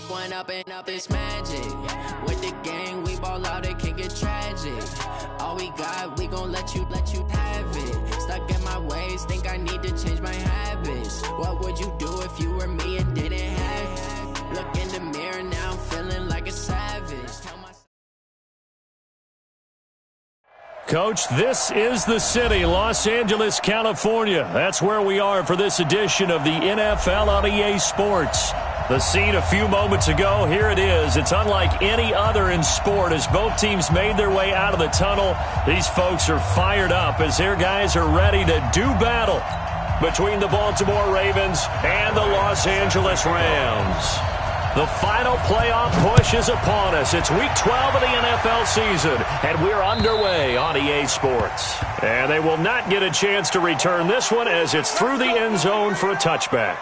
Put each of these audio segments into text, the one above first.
One up and up, it's magic. With the gang, we ball out, it can get tragic. All we got, we gon' let you have it. Stuck in my ways, think I need to change my habits. What would you do if you were me and didn't have it? Look in the mirror, now I'm feeling like a savage. Coach, this is the city, Los Angeles, California. That's where we are for this edition of the NFL on EA Sports. The scene a few moments ago, here it is. It's unlike any other in sport as both teams made their way out of the tunnel. These folks are fired up as their guys are ready to do battle between the Baltimore Ravens and the Los Angeles Rams. The final playoff push is upon us. It's Week 12 of the NFL season, and we're underway on EA Sports. And they will not get a chance to return this one as it's through the end zone for a touchback.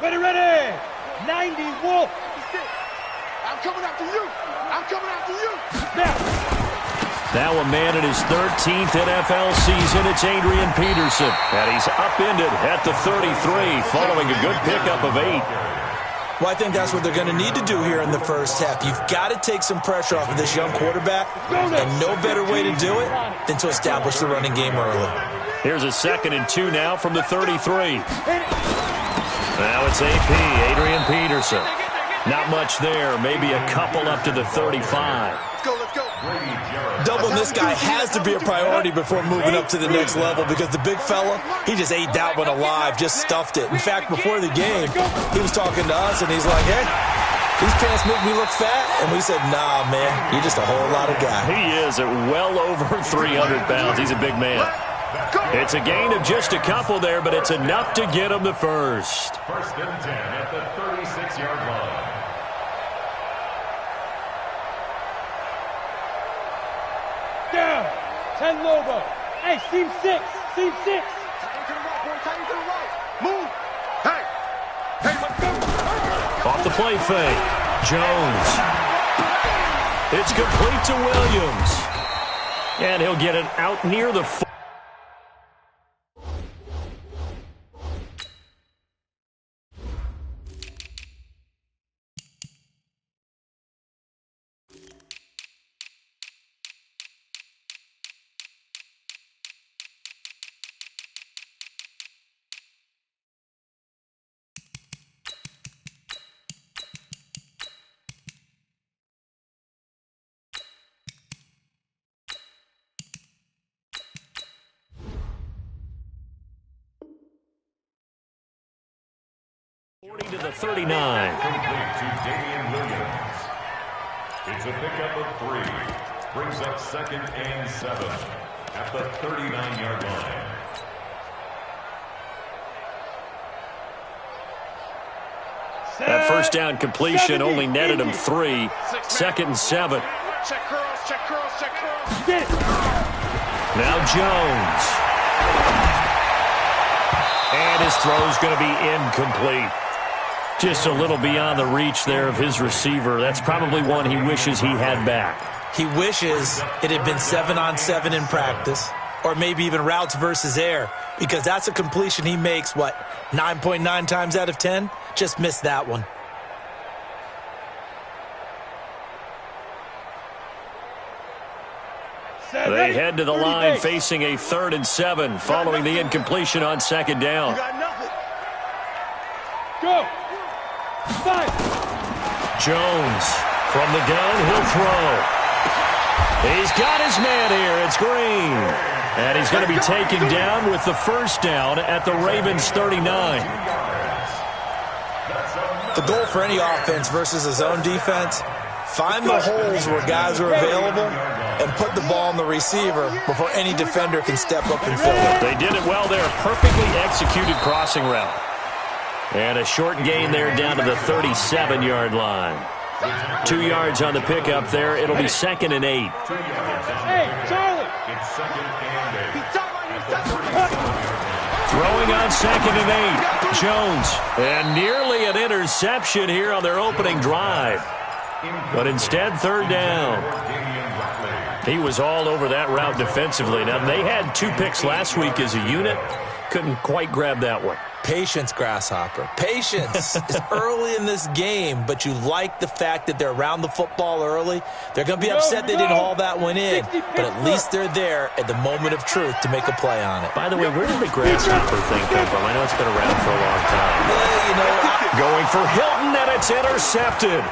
Ready! 90 Wolf! I'm coming after you! I'm coming after you! Now a man in his 13th NFL season, it's Adrian Peterson. And he's upended at the 33 following a good pickup of 8. Well, I think that's what they're going to need to do here in the first half. You've got to take some pressure off of this young quarterback, and no better way to do it than to establish the running game early. Here's a 2nd and 2 now from the 33. Now it's AP, Adrian Peterson. Not much there, maybe a couple up to the 35. Let's go. Doubling this guy has to be a priority before moving up to the next level because the big fella, he just ate that one alive, just stuffed it. In fact, before the game, he was talking to us, and he's like, hey, these pants make me look fat. And we said, nah, man, you're just a whole lot of guy. He is at well over 300 pounds. He's a big man. It's a gain of just a couple there, but it's enough to get him the first. 1st and 10 at the 36-yard line. Down! 10 Lobo! Hey, seam 6! Seam 6! Tighten to the right, boy. Tighten to the right. Move! Hey, let's go! Off the play fake. Jones. It's complete to Williams. And he'll get it out near the 4. To the 39. Complete to Damian Williams. It's a pickup of 3. Brings up 2nd and 7 at the 39-yard line. That first down completion only netted him 3. 2nd and 7. Check curls. Get it! Now Jones. And his throw's going to be incomplete. Just a little beyond the reach there of his receiver. That's probably one he wishes he had back. He wishes it had been 7-on-7 in practice, or maybe even routes versus air, because that's a completion he makes, 9.9 times out of 10? Just missed that one. They head to the line facing a 3rd and 7 following the incompletion on 2nd down. Go. 5. Jones from the gun, he'll throw. He's got his man here. It's Green. And he's going to be taken down with the first down at the Ravens' 39. The goal for any offense versus a zone defense, find the holes where guys are available and put the ball on the receiver before any defender can step up and fill it. They did it well there. Perfectly executed crossing route. And a short gain there down to the 37-yard line. 2 yards on the pickup there. It'll be 2nd and 8. Hey, Charlie. It's 2nd and 8. Throwing on 2nd and 8. Jones. And nearly an interception here on their opening drive. But instead, 3rd down. He was all over that route defensively. Now, they had 2 picks last week as a unit. Couldn't quite grab that one. Patience, Grasshopper. Patience is early in this game, but you like the fact that they're around the football early. They're going to be upset they didn't haul that one in, but at least they're there at the moment of truth to make a play on it. By the way, where did the Grasshopper thing come from? I know it's been around for a long time. Yeah, you know, going for Hilton, and it's intercepted.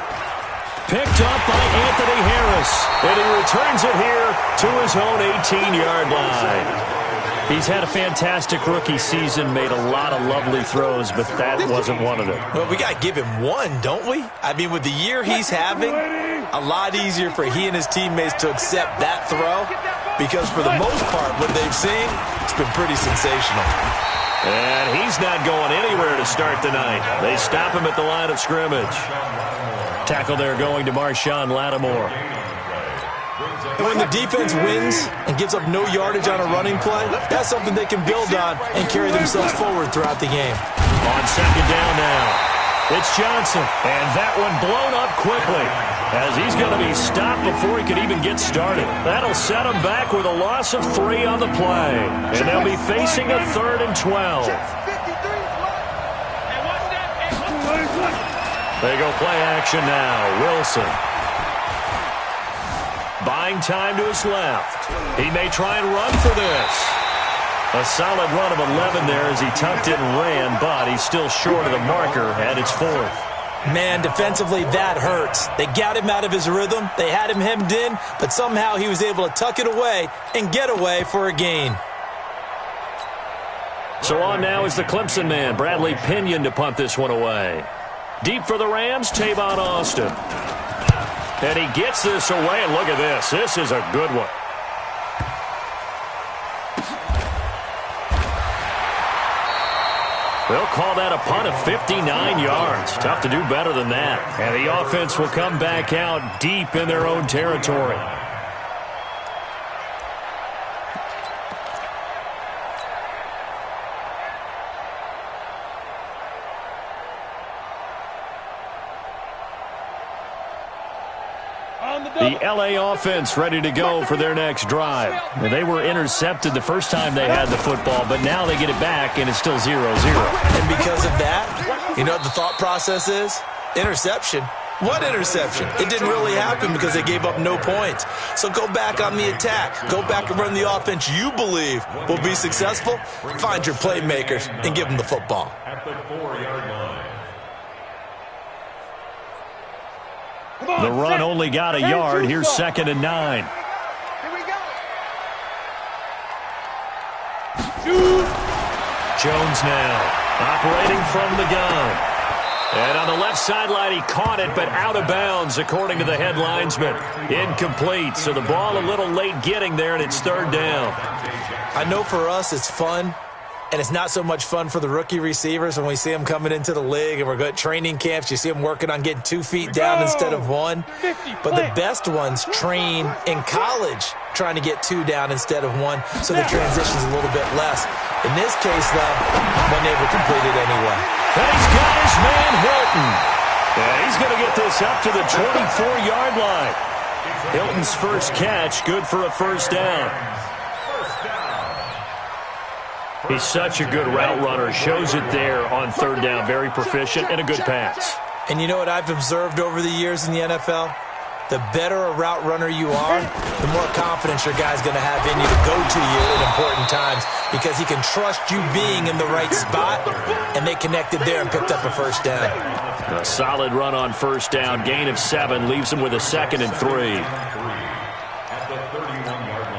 Picked up by Anthony Harris, and he returns it here to his own 18-yard line. He's had a fantastic rookie season, made a lot of lovely throws, but that wasn't one of them. Well, we got to give him one, don't we? I mean, with the year he's having, a lot easier for he and his teammates to accept that throw because for the most part, what they've seen, it's been pretty sensational. And he's not going anywhere to start the night. They stop him at the line of scrimmage. Tackle there going to Marshawn Lattimore. And when the defense wins and gives up no yardage on a running play, that's something they can build on and carry themselves forward throughout the game. On 2nd down now, it's Johnson. And that one blown up quickly as he's going to be stopped before he could even get started. That'll set him back with a loss of 3 on the play. And they'll be facing a 3rd and 12. They go play action now. Wilson. Buying time to his left. He may try and run for this. A solid run of 11 there as he tucked it and ran, but he's still short of the marker at its 4th. Man, defensively, that hurts. They got him out of his rhythm. They had him hemmed in, but somehow he was able to tuck it away and get away for a gain. So on now is the Clemson man, Bradley Pinion, to punt this one away. Deep for the Rams, Tavon Austin. And he gets this away, and look at this. This is a good one. They'll call that a punt of 59 yards. Tough to do better than that. And the offense will come back out deep in their own territory. The L.A. offense ready to go for their next drive. And they were intercepted the first time they had the football, but now they get it back, and it's still 0-0. And because of that, you know what the thought process is? Interception. What interception? It didn't really happen because they gave up no points. So go back on the attack. Go back and run the offense you believe will be successful. Find your playmakers and give them the football. At the 4-yard line. The run only got a yard. Here's 2nd and 9. Here we go. Jones now operating from the gun. And on the left sideline, he caught it, but out of bounds, according to the head linesman. Incomplete, so the ball a little late getting there, and it's 3rd down. I know for us it's fun, and it's not so much fun for the rookie receivers when we see them coming into the league and we're good at training camps. You see them working on getting 2 feet down instead of 1. But the best ones train in college trying to get 2 down instead of 1, so the transition's a little bit less. In this case, though, wasn't able to complete it anyway. And he's got his man Hilton. And he's going to get this up to the 24-yard line. Hilton's first catch, good for a 1st down. He's such a good route runner. Shows it there on 3rd down. Very proficient and a good pass. And you know what I've observed over the years in the NFL? the better a route runner you are, the more confidence your guy's going to have in you to go to you at important times because he can trust you being in the right spot, and they connected there and picked up a first down. A solid run on first down. Gain of 7 leaves him with a 2nd and 3. At the 31-yard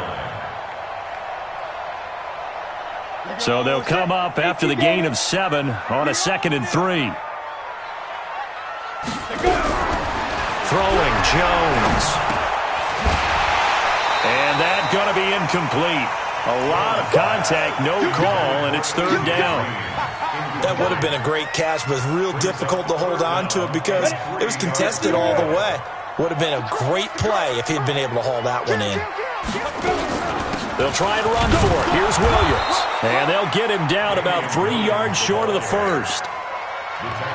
line. So they'll come up after the gain of 7 on a 2nd and 3. Throwing Jones. And that's going to be incomplete. A lot of contact, no call, and it's 3rd down. That would have been a great catch, but it's real difficult to hold on to it because it was contested all the way. Would have been a great play if he'd been able to haul that one in. They'll try and run for it. Here's Williams. And they'll get him down about 3 yards short of the first.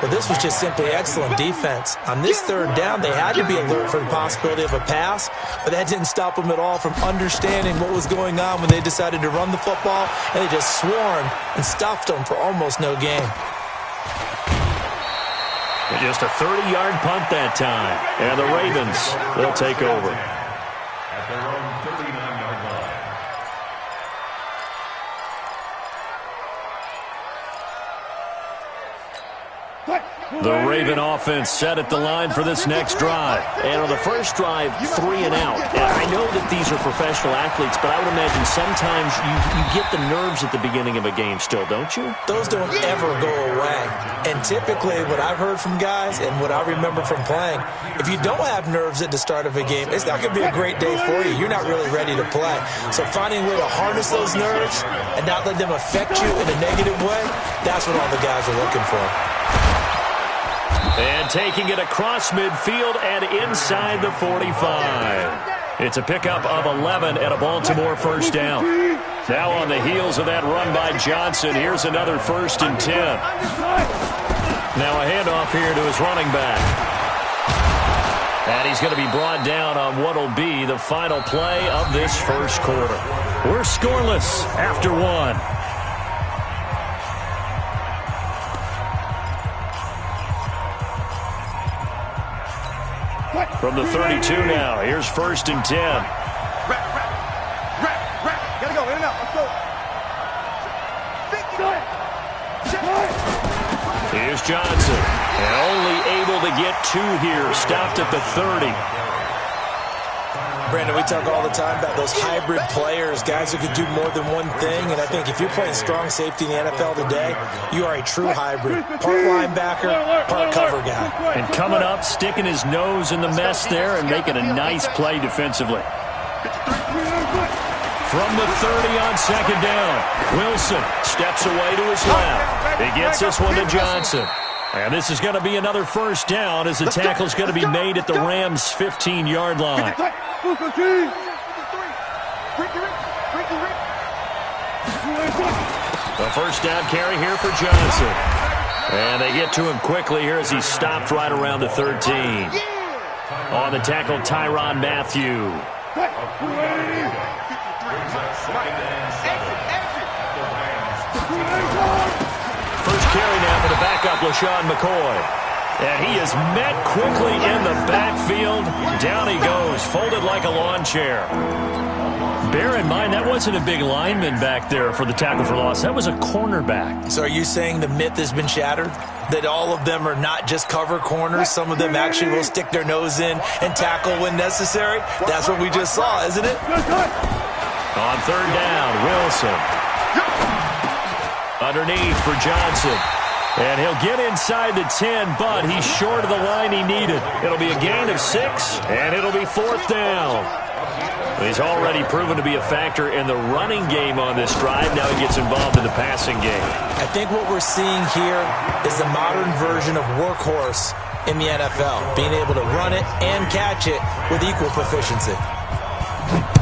But this was just simply excellent defense. On this 3rd down, they had to be alert for the possibility of a pass, but that didn't stop them at all from understanding what was going on when they decided to run the football, and they just swarmed and stuffed them for almost no gain. Just a 30-yard punt that time. And the Ravens, they'll take over. At their own 39-yard line. The Raven offense set at the line for this next drive. And on the first drive, 3 and out. And I know that these are professional athletes, but I would imagine sometimes you get the nerves at the beginning of a game still, don't you? Those don't ever go away. And typically what I've heard from guys and what I remember from playing, if you don't have nerves at the start of a game, it's not going to be a great day for you. You're not really ready to play. So finding a way to harness those nerves and not let them affect you in a negative way, that's what all the guys are looking for. And taking it across midfield and inside the 45. It's a pickup of 11 and a Baltimore first down. Now on the heels of that run by Johnson, here's another 1st and 10. Now a handoff here to his running back. And he's going to be brought down on what will be the final play of this first quarter. We're scoreless after 1. From the 32 now, here's 1st and 10. Gotta go, in and out, let's go. Here's Johnson. And only able to get 2 here. Stopped at the 30. Brandon, we talk all the time about those hybrid players, guys who could do more than one thing, and I think if you're playing strong safety in the NFL today, you are a true hybrid. Part linebacker, part cover guy. And coming up, sticking his nose in the mess there and making a nice play defensively. From the 30 on 2nd down, Wilson steps away to his left. He gets this one to Johnson. And this is going to be another first down as the tackle is going to be made at the Rams' 15-yard line. The first down carry here for Johnson. And they get to him quickly here as he stopped right around the 13. On the tackle, Tyrann Mathieu. First carry now for the backup, LaShawn McCoy. And he is met quickly in the backfield. Down he goes, folded like a lawn chair. Bear in mind, that wasn't a big lineman back there for the tackle for loss. That was a cornerback. So are you saying the myth has been shattered? That all of them are not just cover corners? Some of them actually will stick their nose in and tackle when necessary? That's what we just saw, isn't it? On 3rd down, Wilson. Underneath for Johnson. And he'll get inside the 10, but he's short of the line he needed. It'll be a gain of 6, and it'll be 4th down. He's already proven to be a factor in the running game on this drive. Now he gets involved in the passing game. I think what we're seeing here is the modern version of workhorse in the NFL, being able to run it and catch it with equal proficiency.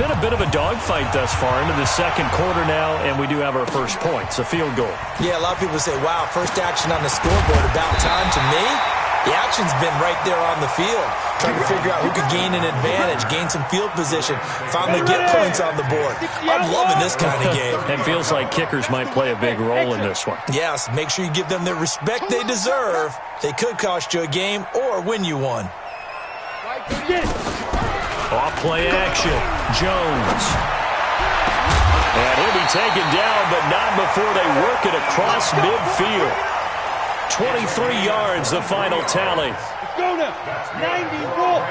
Been a bit of a dogfight thus far into the 2nd quarter now, and we do have our first point. It's a field goal. Yeah, a lot of people say, wow, first action on the scoreboard, about time. To me, the action's been right there on the field, trying to figure out who could gain an advantage, gain some field position, finally get points on the board. I'm loving this kind of game. It feels like kickers might play a big role in this one. Yes, make sure you give them the respect they deserve. They could cost you a game or win you one. Off play action. Jones. And he'll be taken down, but not before they work it across midfield. 23 yards, the final tally. Let's go now. 94.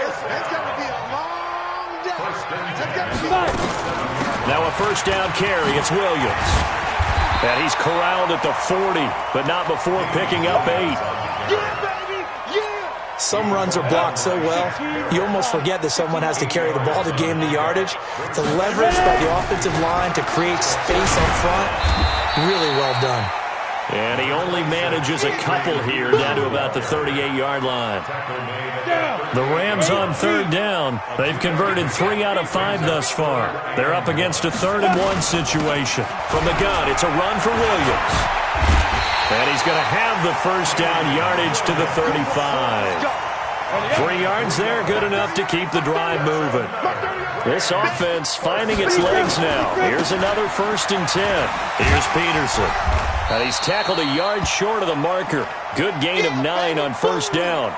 It's going to be a long day. Now a first down carry. It's Williams. And he's corralled at the 40, but not before picking up 8. Yeah, baby. Yeah. Some runs are blocked so well, you almost forget that someone has to carry the ball to gain the yardage. The leverage by the offensive line to create space up front, really well done. And he only manages a couple here, down to about the 38-yard line. The Rams on third down. They've converted 3 out of 5 thus far. They're up against a 3rd and 1 situation. From the gun, it's a run for Williams. And he's going to have the first down, yardage to the 35. 3 yards there, good enough to keep the drive moving. This offense finding its legs now. Here's another 1st and 10. Here's Peterson. And he's tackled a yard short of the marker. Good gain of 9 on first down.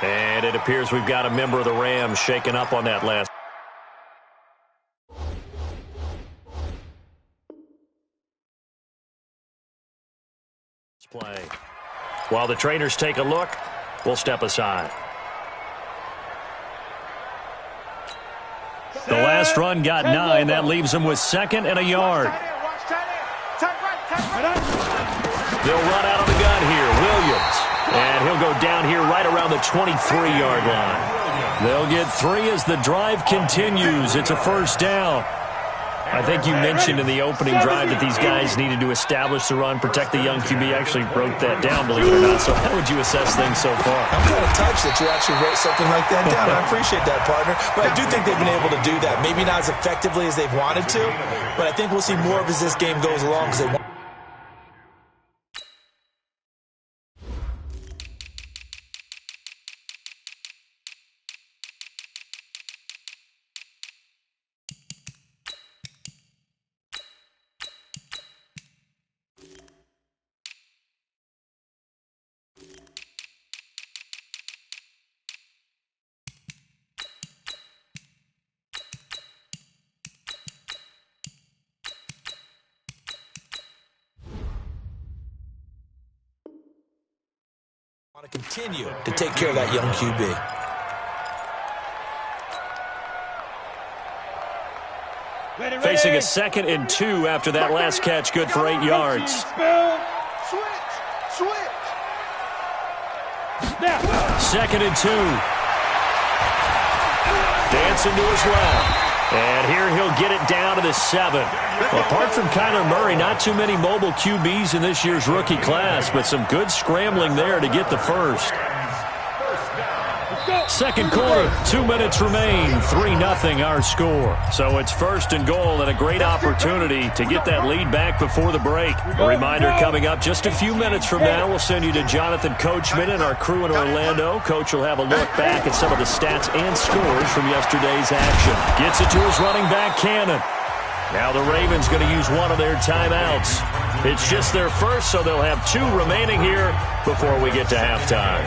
And it appears we've got a member of the Rams shaken up on that last play. While the trainers take a look, we'll step aside. The last run got 9. That leaves them with 2nd and a yard. They'll run out of the gun here. Williams. And he'll go down here right around the 23-yard line. They'll get 3 as the drive continues. It's a first down. I think you mentioned in the opening drive that these guys needed to establish the run, protect the young QB. I actually wrote that down, believe it or not. So how would you assess things so far? I'm kind of touched that you actually wrote something like that down. I appreciate that, partner. But I do think they've been able to do that. Maybe not as effectively as they've wanted to, but I think we'll see more of as this game goes along because they want. Want to continue to take care of that young QB. Facing a 2nd and 2 after that last catch, good for 8 yards. Switch. 2nd and 2. Dancing to his left. And here he'll get it down to the 7. Well, apart from Kyler Murray, not too many mobile QBs in this year's rookie class, but some good scrambling there to get the first. Second quarter, 2 minutes remain, 3-0 our score. So it's 1st and goal and a great opportunity to get that lead back before the break. A reminder coming up just a few minutes from now, we'll send you to Jonathan Coachman and our crew in Orlando. Coach will have a look back at some of the stats and scores from yesterday's action. Gets it to his running back, Cannon. Now the Ravens going to use one of their timeouts. It's just their first, so they'll have 2 remaining here before we get to halftime.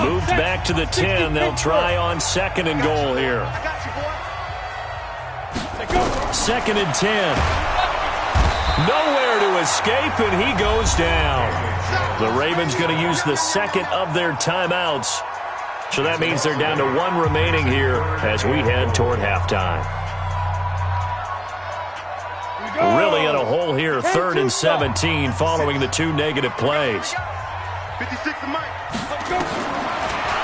Moved back to the 10. They'll try on 2nd and goal here. 2nd and 10. Nowhere to escape, and he goes down. The Ravens going to use the 2nd of their timeouts. So that means they're down to 1 remaining here as we head toward halftime. Really in a hole here, 3rd and 17 following the 2 negative plays. 56 to Mike.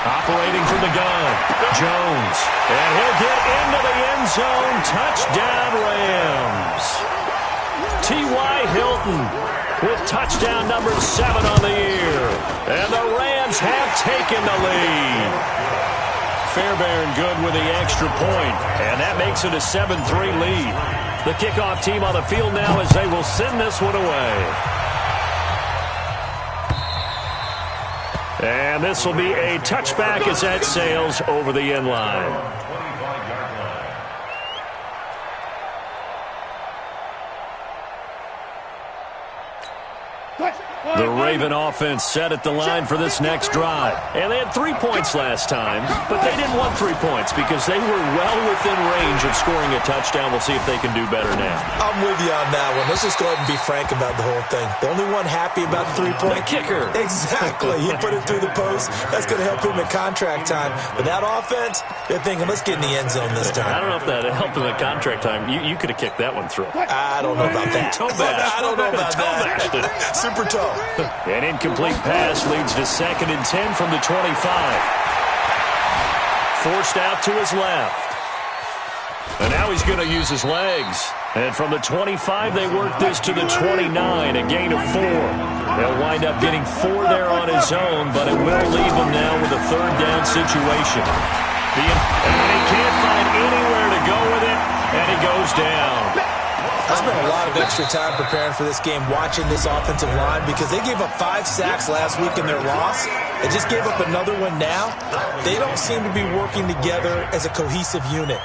Operating from the gun, Jones. And he'll get into the end zone. Touchdown, Rams. T.Y. Hilton with touchdown number 7 on the year. And the Rams have taken the lead. Fairbairn good with the extra point. And that makes it a 7-3 lead. The kickoff team on the field now as they will send this one away. And this will be a touchback as that sails over the end line. The Raven offense set at the line for this next drive. And they had 3 points last time, but they didn't want 3 points because they were well within range of scoring a touchdown. We'll see if they can do better now. I'm with you on that one. Let's just go ahead and be frank about the whole thing. The only one happy about the 3-point. The kicker. Exactly. He put it through the post. That's going to help him at contract time. But that offense, they're thinking, let's get in the end zone this time. I don't know if that helped him at contract time. You could have kicked that one through. I don't know about that. Toe bash. I don't know about that. Super toe. An incomplete pass leads to 2nd and 10 from the 25. Forced out to his left. And now he's going to use his legs. And from the 25, they work this to the 29, a gain of 4. They'll wind up getting 4 there on his own, but it will leave him now with a 3rd down situation. And he can't find anywhere to go with it, and he goes down. I spent a lot of extra time preparing for this game watching this offensive line because they gave up 5 sacks last week in their loss. They just gave up another one now. They don't seem to be working together as a cohesive unit.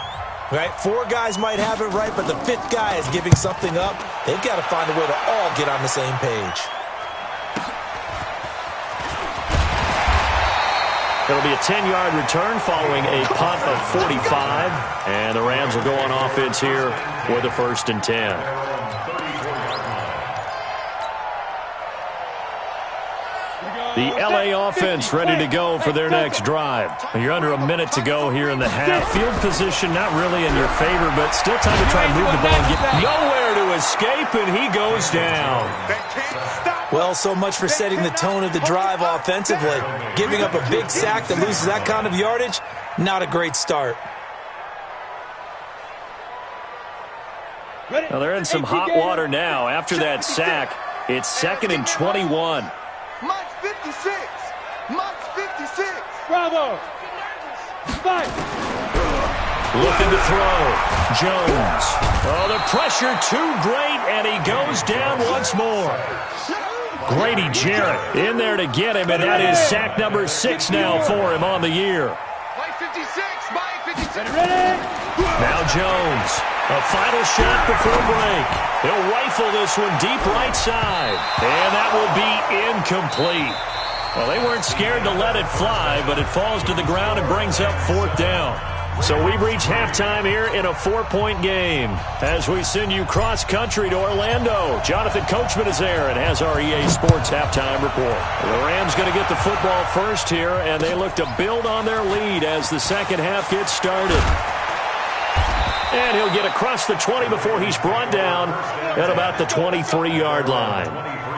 Right? 4 guys might have it right, but the 5th guy is giving something up. They've got to find a way to all get on the same page. It'll be a 10-yard return following a punt of 45. And the Rams will go on offense here with a 1st and 10. The LA offense ready to go for their next drive. You're under a minute to go here in the half. Field position not really in your favor, but still time to try and move the ball and get nowhere to escape, and he goes down. Well, so much for setting the tone of the drive offensively. Giving up a big sack that loses that kind of yardage, not a great start. Well, they're in some hot water now. After that sack, it's 2nd and 21. Mike's 56. Mike's 56. Bravo. Fight. Looking to throw. Jones. Oh, the pressure too great, and he goes down once more. Grady Jarrett in there to get him, and that is sack number 6 now for him on the year. Mike 56. Mike 56. Ready? Now Jones. A final shot before break. He'll rifle this one deep right side. And that will be incomplete. Well, they weren't scared to let it fly, but it falls to the ground and brings up 4th down. So we've reached halftime here in a 4-point game. As we send you cross-country to Orlando, Jonathan Coachman is there and has our EA Sports halftime report. The Rams going to get the football first here, and they look to build on their lead as the second half gets started. And he'll get across the 20 before he's brought down at about the 23-yard line.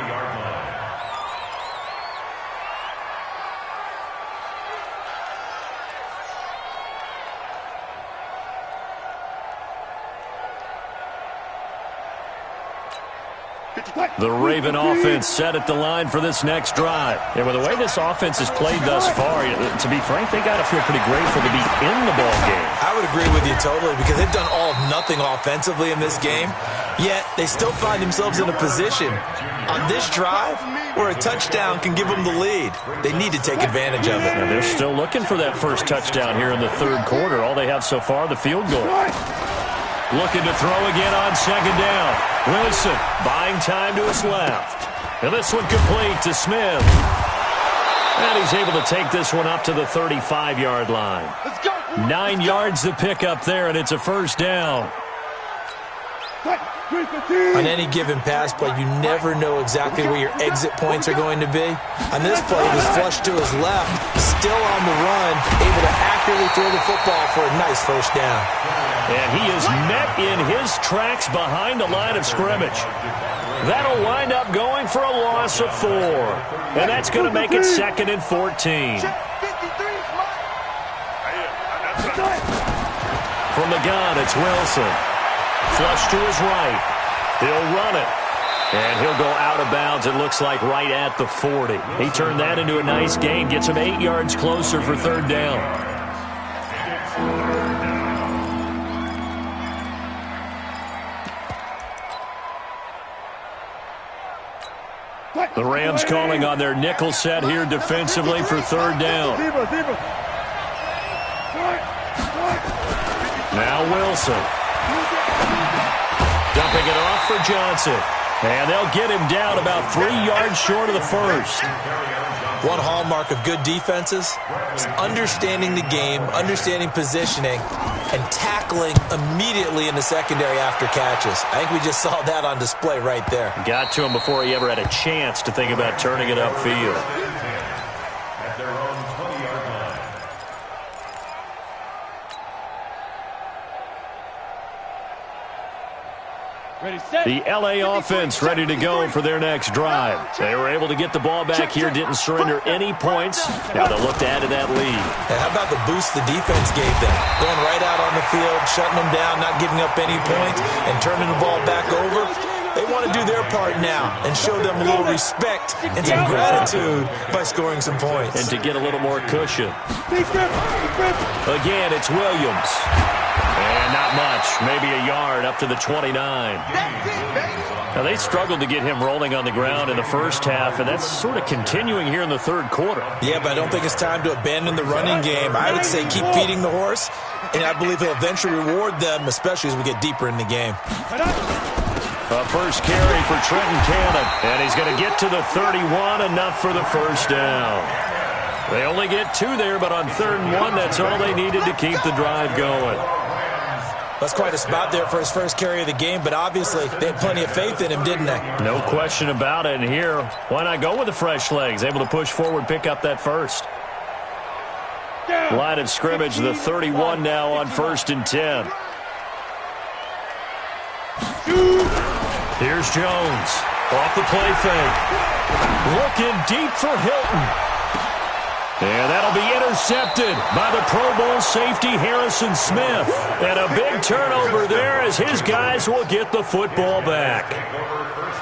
The Raven offense set at the line for this next drive. And with the way this offense has played thus far, to be frank, they got to feel pretty grateful to be in the ball game. I would agree with you totally because they've done all of nothing offensively in this game, yet they still find themselves in a position on this drive where a touchdown can give them the lead. They need to take advantage of it. And they're still looking for that first touchdown here in the 3rd quarter. All they have so far, the field goal. Looking to throw again on 2nd down. Wilson buying time to his left. And this one complete to Smith. And he's able to take this one up to the 35-yard line. 9 yards to pick up there, and it's a 1st down. On any given pass play, you never know exactly where your exit points are going to be. On this play, he was flushed to his left, still on the run, able to accurately throw the football for a nice 1st down. And he is met in his tracks behind the line of scrimmage. That'll wind up going for a loss of 4. And that's going to make it 2nd and 14. From the gun, it's Wilson. Flush to his right. He'll run it. And he'll go out of bounds, it looks like, right at the 40. He turned that into a nice gain, gets him 8 yards closer for 3rd down. The Rams calling on their nickel set here defensively for 3rd down. Now Wilson. Dumping it off for Johnson. And they'll get him down about 3 yards short of the first. One hallmark of good defenses is understanding the game, understanding positioning, and tackling immediately in the secondary after catches. I think we just saw that on display right there. Got to him before he ever had a chance to think about turning it upfield. At their own 20-yard line. Ready, set. The LA offense ready to go for their next drive. They were able to get the ball back here, didn't surrender any points. Now they'll look to add to that lead. And how about the boost the defense gave them? Going right out on the field, shutting them down, not giving up any points, and turning the ball back over. They want to do their part now and show them a little respect and some gratitude by scoring some points. And to get a little more cushion. Again, it's Williams. And not much, maybe a yard up to the 29. Now, they struggled to get him rolling on the ground in the first half, and that's sort of continuing here in the third quarter. Yeah, but I don't think it's time to abandon the running game. I would say keep feeding the horse, and I believe he'll eventually reward them, especially as we get deeper in the game. A first carry for Trenton Cannon, and he's going to get to the 31, enough for the first down. They only get 2 there, but on 3rd and 1, that's all they needed to keep the drive going. That's quite a spot there for his first carry of the game, but obviously they had plenty of faith in him, didn't they? No question about it. And here, why not go with the fresh legs? Able to push forward, pick up that first. Line of scrimmage, the 31 now on 1st and 10. Here's Jones. Off the play fake. Looking deep for Hilton. And that'll be intercepted by the Pro Bowl safety Harrison Smith. And a big turnover there as his guys will get the football back.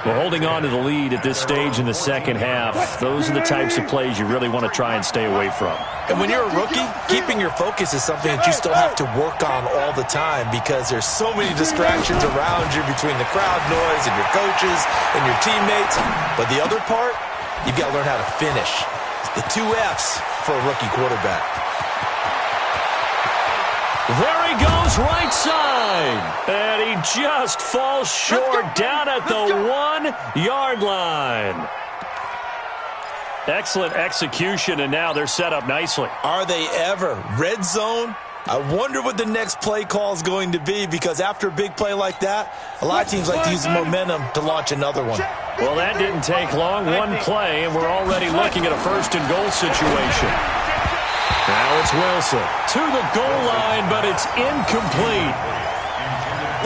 Well, holding on to the lead at this stage in the second half, those are the types of plays you really want to try and stay away from. And when you're a rookie, keeping your focus is something that you still have to work on all the time because there's so many distractions around you between the crowd noise and your coaches and your teammates. But the other part, you've got to learn how to finish. The 2 F's for a rookie quarterback. There he goes, right side. And he just falls short down at the 1-yard line. Excellent execution, and now they're set up nicely. Are they ever? Red zone? I wonder what the next play call is going to be because after a big play like that, a lot of teams like to use the momentum to launch another one. Well, that didn't take long. 1 play, and we're already looking at a 1st and goal situation. Now it's Wilson to the goal line, but it's incomplete.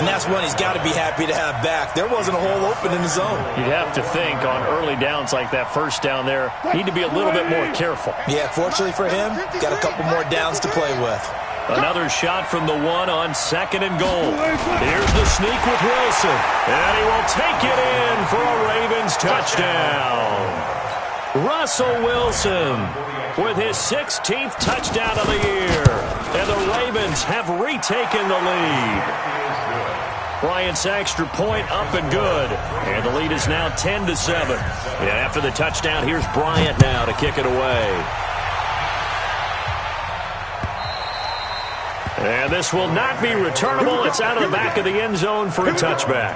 And that's one he's got to be happy to have back. There wasn't a hole open in the zone. You'd have to think on early downs like that first down there, need to be a little bit more careful. Yeah, fortunately for him, got a couple more downs to play with. Another shot from the 1 on 2nd and goal. Here's the sneak with Wilson. And he will take it in for a Ravens touchdown. Russell Wilson with his 16th touchdown of the year. And the Ravens have retaken the lead. Bryant's extra point up and good. And the lead is now 10-7. And after the touchdown, here's Bryant now to kick it away. And this will not be returnable. It's out of the back of the end zone for a touchback.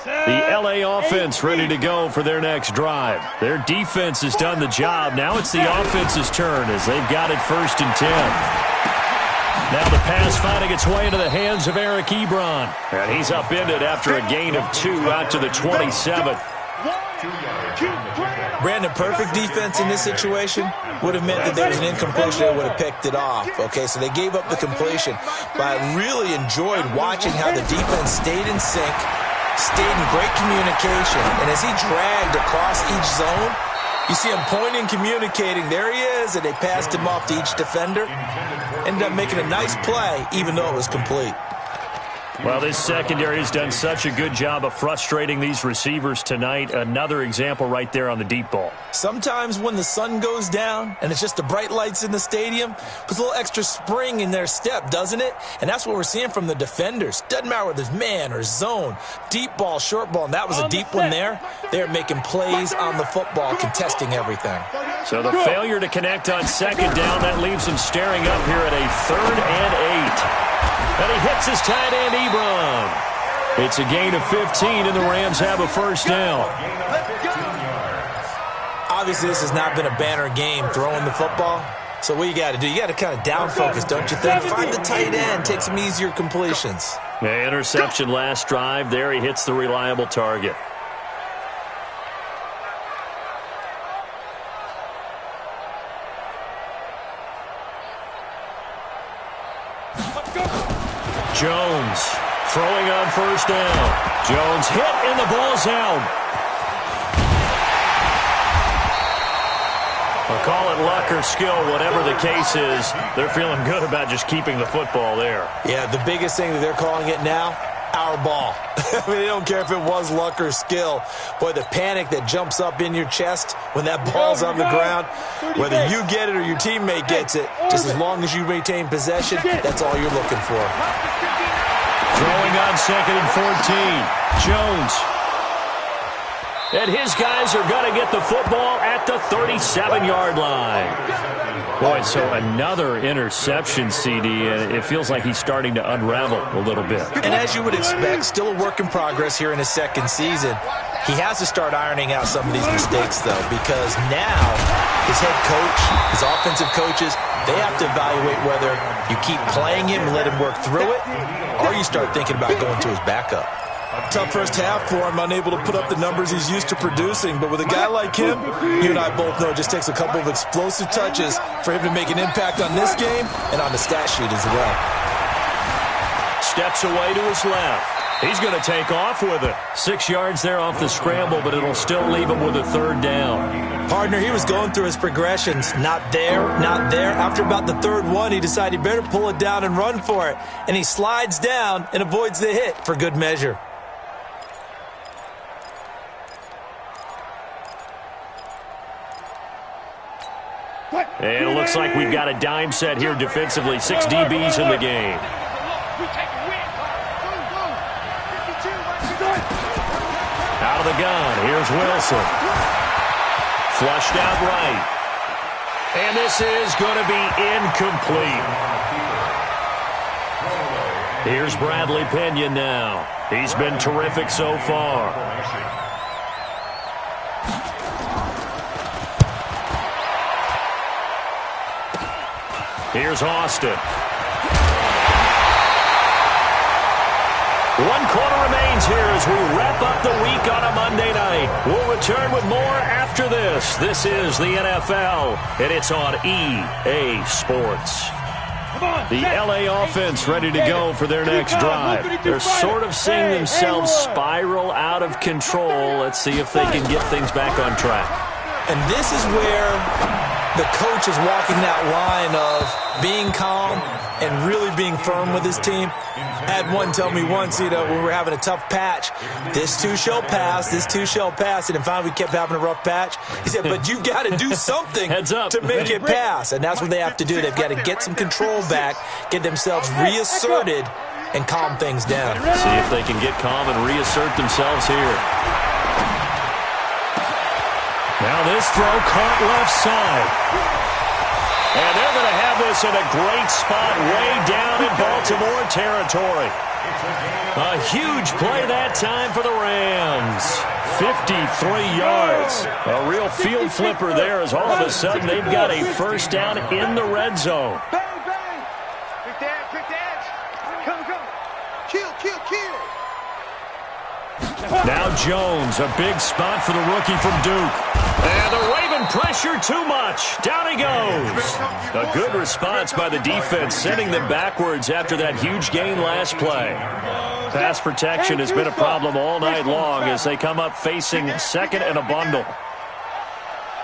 The LA offense ready to go for their next drive. Their defense has done the job. Now it's the offense's turn as they've got it 1st and 10. Now the pass finding its way into the hands of Eric Ebron. And he's upended after a gain of 2 out to the 27. Brandon, perfect defense in this situation would have meant that there was an incompletion that would have picked it off. Okay, so they gave up the completion. But I really enjoyed watching how the defense stayed in sync, stayed in great communication. And as he dragged across each zone, you see him pointing, communicating. There he is, and they passed him off to each defender. Ended up making a nice play, even though it was complete. Well, this secondary has done such a good job of frustrating these receivers tonight. Another example right there on the deep ball. Sometimes when the sun goes down and it's just the bright lights in the stadium, puts a little extra spring in their step, doesn't it? And that's what we're seeing from the defenders. Doesn't matter whether it's man or zone, deep ball, short ball, and that was a deep one there. They're making plays on the football, contesting everything. So the failure to connect on second down, that leaves them staring up here at a 3rd and 8. And he hits his tight end, Ebron. It's a gain of 15, and the Rams have a first down. Obviously, this has not been a banner game throwing the football. So what you got to do, you got to kind of down focus, don't you think? Find the tight end, take some easier completions. Yeah, interception last drive. There he hits the reliable target. Jones throwing on first down. Jones hit and the ball's out. I'll call it luck or skill, whatever the case is. They're feeling good about just keeping the football there. Yeah, the biggest thing that they're calling it now, our ball. I mean, they don't care if it was luck or skill. Boy, the panic that jumps up in your chest when that ball's on the ground, whether you get it or your teammate gets it, just as long as you maintain possession, that's all you're looking for. Throwing on 2nd and 14. Jones. And his guys are going to get the football at the 37-yard line. Boy, so another interception, CD, and it feels like he's starting to unravel a little bit. And as you would expect, still a work in progress here in his second season. He has to start ironing out some of these mistakes, though, because now his head coach, his offensive coaches, they have to evaluate whether you keep playing him and let him work through it, or you start thinking about going to his backup. Tough first half for him, unable to put up the numbers he's used to producing. But with a guy like him, you and I both know it just takes a couple of explosive touches for him to make an impact on this game and on the stat sheet as well. Steps away to his left. He's going to take off with it. 6 yards there off the scramble, but it'll still leave him with a 3rd down. Partner, he was going through his progressions. Not there, not there. After about the 3rd one, he decided he better pull it down and run for it. And he slides down and avoids the hit for good measure. And it looks like we've got a dime set here defensively. 6 DBs in the game. Out of the gun, here's Wilson. Flushed out right. And this is going to be incomplete. Here's Bradley Pena now. He's been terrific so far. Here's Austin. 1 quarter remains here as we wrap up the week on a Monday night. We'll return with more after this. This is the NFL, and it's on EA Sports. The LA offense ready to go for their next drive. They're sort of seeing themselves spiral out of control. Let's see if they can get things back on track. And this is where the coach is walking that line of being calm and really being firm with his team. I had one tell me once, when we were having a tough patch, this too shall pass, this too shall pass. And finally we kept having a rough patch. He said, but you've got to do something to make it pass. And that's what they have to do. They've got to get some control back, get themselves reasserted, and calm things down. See if they can get calm and reassert themselves here. Now this throw caught left side. And they're going to have this in a great spot way down in Baltimore territory. A huge play that time for the Rams. 53 yards. A real field flipper there as all of a sudden they've got a first down in the red zone. Bang, bang. Quick the edge. Come. Kill. Now Jones, a big spot for the rookie from Duke. And the Raven pressure too much. Down he goes. A good response by the defense, sending them backwards after that huge gain last play. Pass protection has been a problem all night long as they come up facing 2nd and a bundle.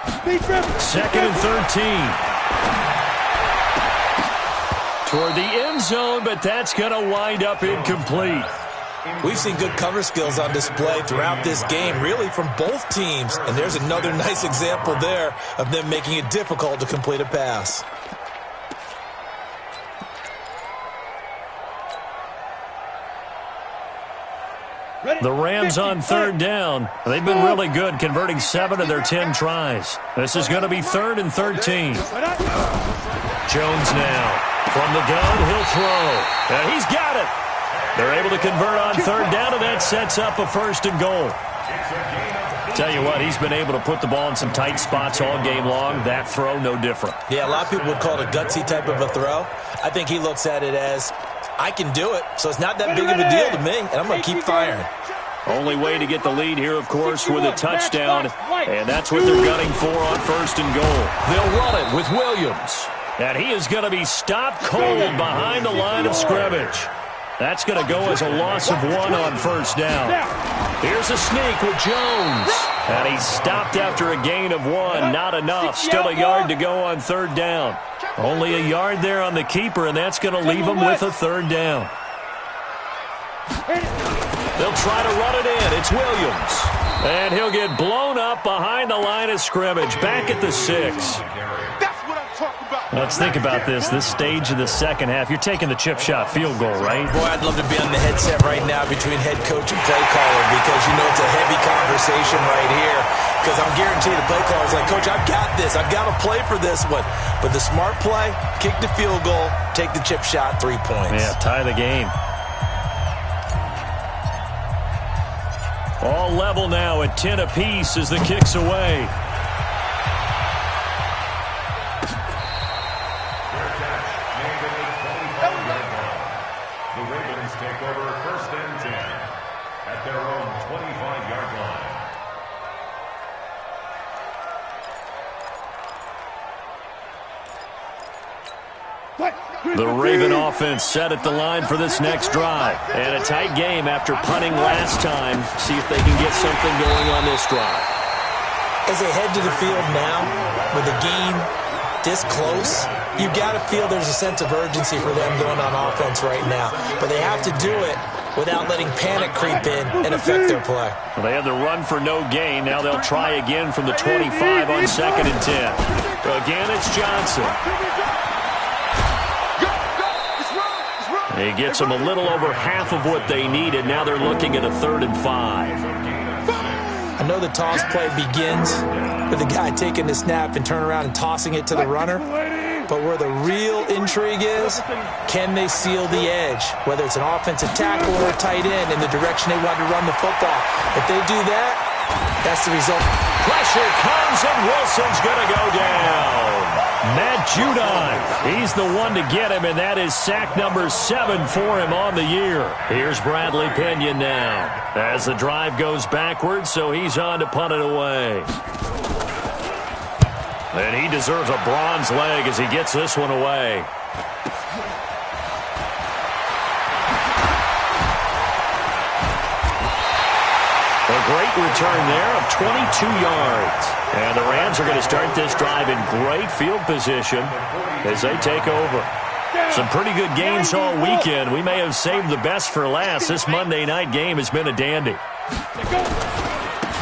2nd and 13. toward the end zone, but that's going to wind up incomplete. We've seen good cover skills on display throughout this game, really from both teams. And there's another nice example there of them making it difficult to complete a pass. The Rams on third down. They've been really good, converting 7 of their 10 tries. This is going to be 3rd and 13. Jones now. From the gun, he'll throw. And he's got it. They're able to convert on third down, and that sets up a 1st and goal. Tell you what, he's been able to put the ball in some tight spots all game long. That throw, no different. Yeah, a lot of people would call it a gutsy type of a throw. I think he looks at it as, I can do it, so it's not that big of a deal to me, and I'm going to keep firing. Only way to get the lead here, of course, with a touchdown, and that's what they're gunning for on 1st and goal. They'll run it with Williams, and he is going to be stopped cold behind the line of scrimmage. That's going to go as a loss of 1 on 1st down. Here's a sneak with Jones, and he's stopped after a gain of 1. Not enough. Still a yard to go on 3rd down. Only a yard there on the keeper, and that's going to leave him with a 3rd down. They'll try to run it in. It's Williams. And he'll get blown up behind the line of scrimmage. Back at the 6. Let's think about this stage of the second half. You're taking the chip shot field goal, right? Boy, I'd love to be on the headset right now between head coach and play caller because you know it's a heavy conversation right here because I'm guaranteed the play caller's like, Coach, I've got this. I've got to play for this one. But the smart play, kick the field goal, take the chip shot, 3 points. Yeah, tie the game. All level now at 10 apiece as the kick's away. Take over 1st and 10 at their own 25-yard line. The Raven offense set at the line for this next drive. And a tight game after punting last time. See if they can get something going on this drive. As they head to the field now, with the game this close, you've got to feel there's a sense of urgency for them going on offense right now. But they have to do it without letting panic creep in and affect their play. Well, they had the run for no gain. Now they'll try again from the 25 on 2nd and 10. Again, it's Johnson. He gets them a little over half of what they needed. Now they're looking at a 3rd and 5. I know the toss play begins with the guy taking the snap and turn around and tossing it to the runner. But where the real intrigue is, can they seal the edge? Whether it's an offensive tackle or a tight end in the direction they want to run the football. If they do that, that's the result. Pressure comes and Wilson's going to go down. Matt Judon, he's the one to get him, and that is sack number 7 for him on the year. Here's Bradley Pinion now as the drive goes backwards, so he's on to punt it away. And he deserves a bronze leg as he gets this one away. A great return there of 22 yards. And the Rams are going to start this drive in great field position as they take over. Some pretty good games all weekend. We may have saved the best for last. This Monday night game has been a dandy.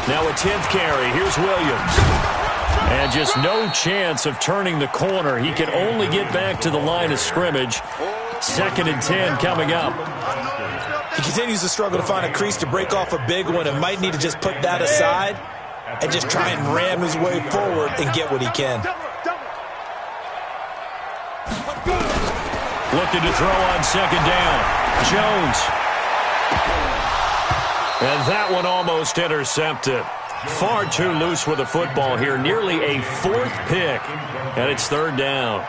Now a 10th carry. Here's Williams. And just no chance of turning the corner. He can only get back to the line of scrimmage. 2nd and 10 coming up. He continues to struggle to find a crease to break off a big one and might need to just put that aside and just try and ram his way forward and get what he can. Looking to throw on 2nd down. Jones. And that one almost intercepted. Far too loose with the football here. Nearly a 4th pick. And it's 3rd down.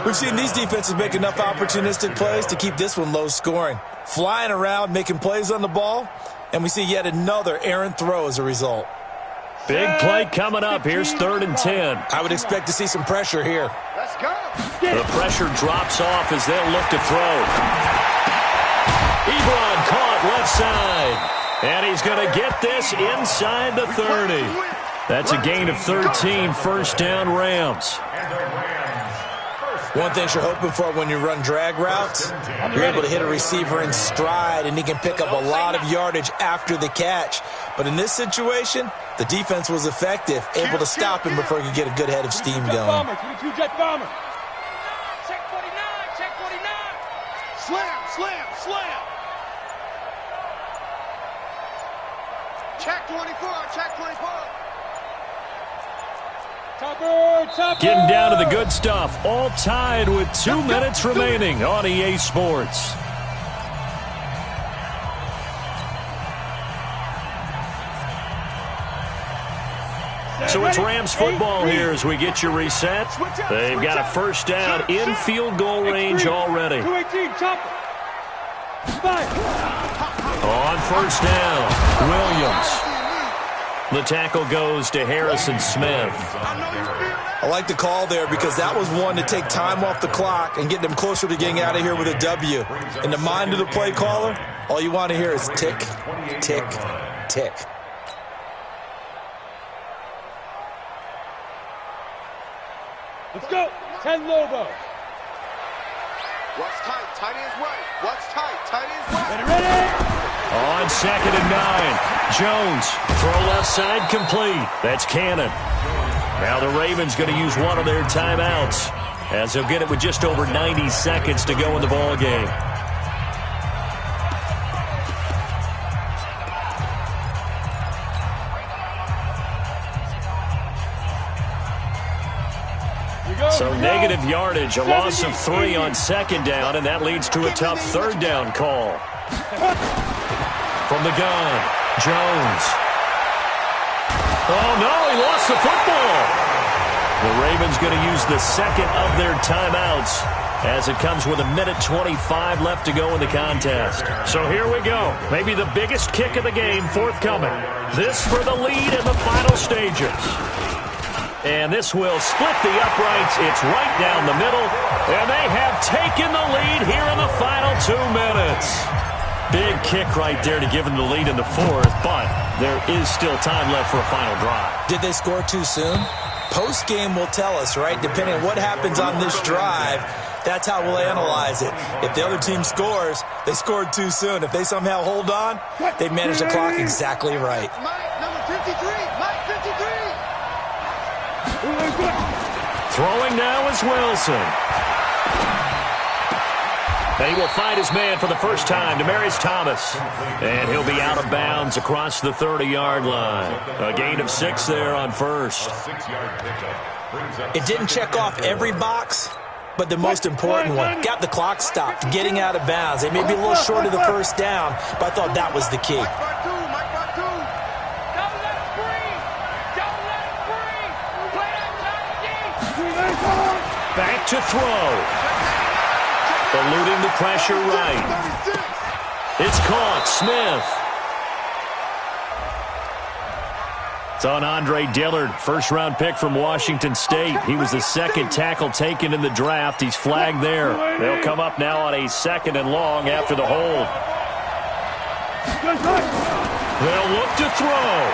We've seen these defenses make enough opportunistic plays to keep this one low scoring. Flying around, making plays on the ball, and we see yet another errant throw as a result. Big play coming up. Here's 3rd and 10. I would expect to see some pressure here. Let's go. The pressure drops off as they'll look to throw. Ebron caught left side. And he's going to get this inside the 30. That's a gain of 13, 1st down Rams. One thing you're hoping for when you run drag routes, you're able to hit a receiver in stride, and he can pick up a lot of yardage after the catch. But in this situation, the defense was effective, able to stop him before he could get a good head of steam going. 22 jet bomber. Check 49, check 49. Slam, slam, slam. Check 24, check 24. Topper. Getting down to the good stuff. All tied with 2 minutes remaining on EA Sports. So it's Rams football here as we get you reset. They've got a first down in field goal range already. 218, chopper. On first down, Williams. The tackle goes to Harrison Smith. I like the call there because that was one to take time off the clock and get them closer to getting out of here with a W. In the mind of the play caller, all you want to hear is tick, tick, tick. Let's go. 10 Lobo. What's tight? Tight ends right. What's tight? Tight ends right. Ready? On 2nd and 9, Jones, throw left side complete. That's Cannon. Now the Ravens going to use one of their timeouts as they'll get it with just over 90 seconds to go in the ball game. So negative yardage, a loss of 3 on 2nd down, and that leads to a tough 3rd down call. From the gun, Jones. Oh, no, he lost the football. The Ravens going to use the second of their timeouts as it comes with 1:25 left to go in the contest. So here we go. Maybe the biggest kick of the game forthcoming. This for the lead in the final stages. And this will split the uprights. It's right down the middle. And they have taken the lead here in the final 2 minutes. Big kick right there to give them the lead in the 4th, but there is still time left for a final drive. Did they score too soon? Post-game will tell us, right? Depending on what happens on this drive, that's how we'll analyze it. If the other team scores, they scored too soon. If they somehow hold on, they manage the clock exactly right. Mike, number 53. Mike, 53. Throwing now is Wilson. And he will find his man for the first time, Demaryius Thomas. And he'll be out of bounds across the 30-yard line. A gain of 6 there on first. It didn't check off every box, but the most important one. Got the clock stopped, getting out of bounds. They may be a little short of the first down, but I thought that was the key. Back to throw. Eluding the pressure right. It's caught. Smith. It's on Andre Dillard, first-round pick from Washington State. He was the 2nd tackle taken in the draft. He's flagged there. They'll come up now on a 2nd and long after the hold. They'll look to throw.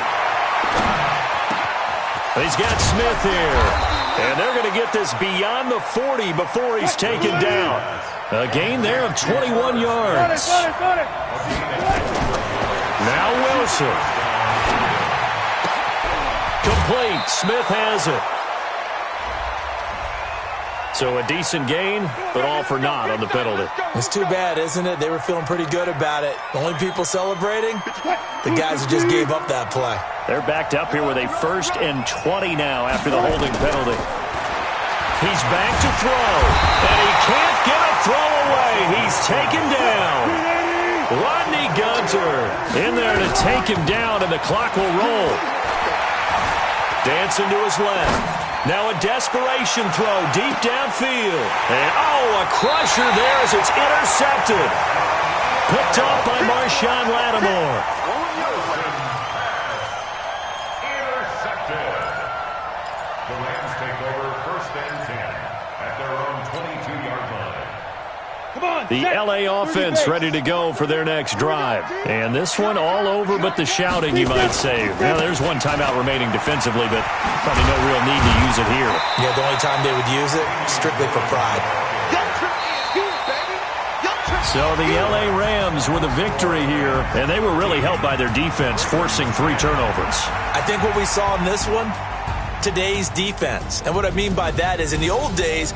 He's got Smith here. And they're going to get this beyond the 40 before he's taken down. A gain there of 21 yards. Now Wilson. Complete. Smith has it. So a decent gain, but all for naught on the penalty. It's too bad, isn't it? They were feeling pretty good about it. The only people celebrating, the guys who just gave up that play. They're backed up here with a 1st and 20 now after the holding penalty. He's back to throw, and he can't get a throw away. He's taken down. Rodney Gunter in there to take him down, and the clock will roll. Dancing to his left. Now a desperation throw deep downfield. And, oh, a crusher there as it's intercepted. Picked off by Marshawn Lattimore. Intercepted. The Rams take over 1st and 10 at their own 22-yard line. The LA offense ready to go for their next drive. And this one all over but the shouting, you might say. Well, there's one timeout remaining defensively, but probably no real need to use it here. Yeah, the only time they would use it, strictly for pride. So the LA Rams with a victory here, and they were really helped by their defense, forcing 3 turnovers. I think what we saw in this one, today's defense. And what I mean by that is in the old days,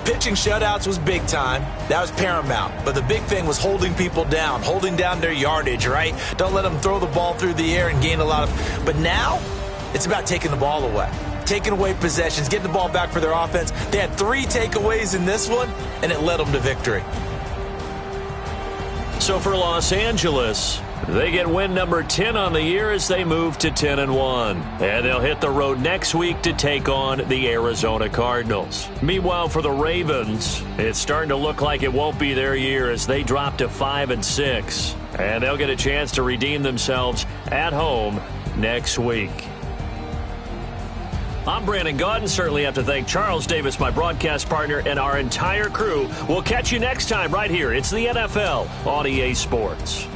pitching shutouts was big time. That was paramount. But the big thing was holding people down, holding down their yardage, right? Don't let them throw the ball through the air and gain a lot of... But now, it's about taking the ball away. Taking away possessions, getting the ball back for their offense. They had 3 takeaways in this one, and it led them to victory. So for Los Angeles, they get win number 10 on the year as they move to 10-1. And they'll hit the road next week to take on the Arizona Cardinals. Meanwhile, for the Ravens, it's starting to look like it won't be their year as they drop to 5-6. And they'll get a chance to redeem themselves at home next week. I'm Brandon Gaudin. Certainly have to thank Charles Davis, my broadcast partner, and our entire crew. We'll catch you next time right here. It's the NFL on EA Sports.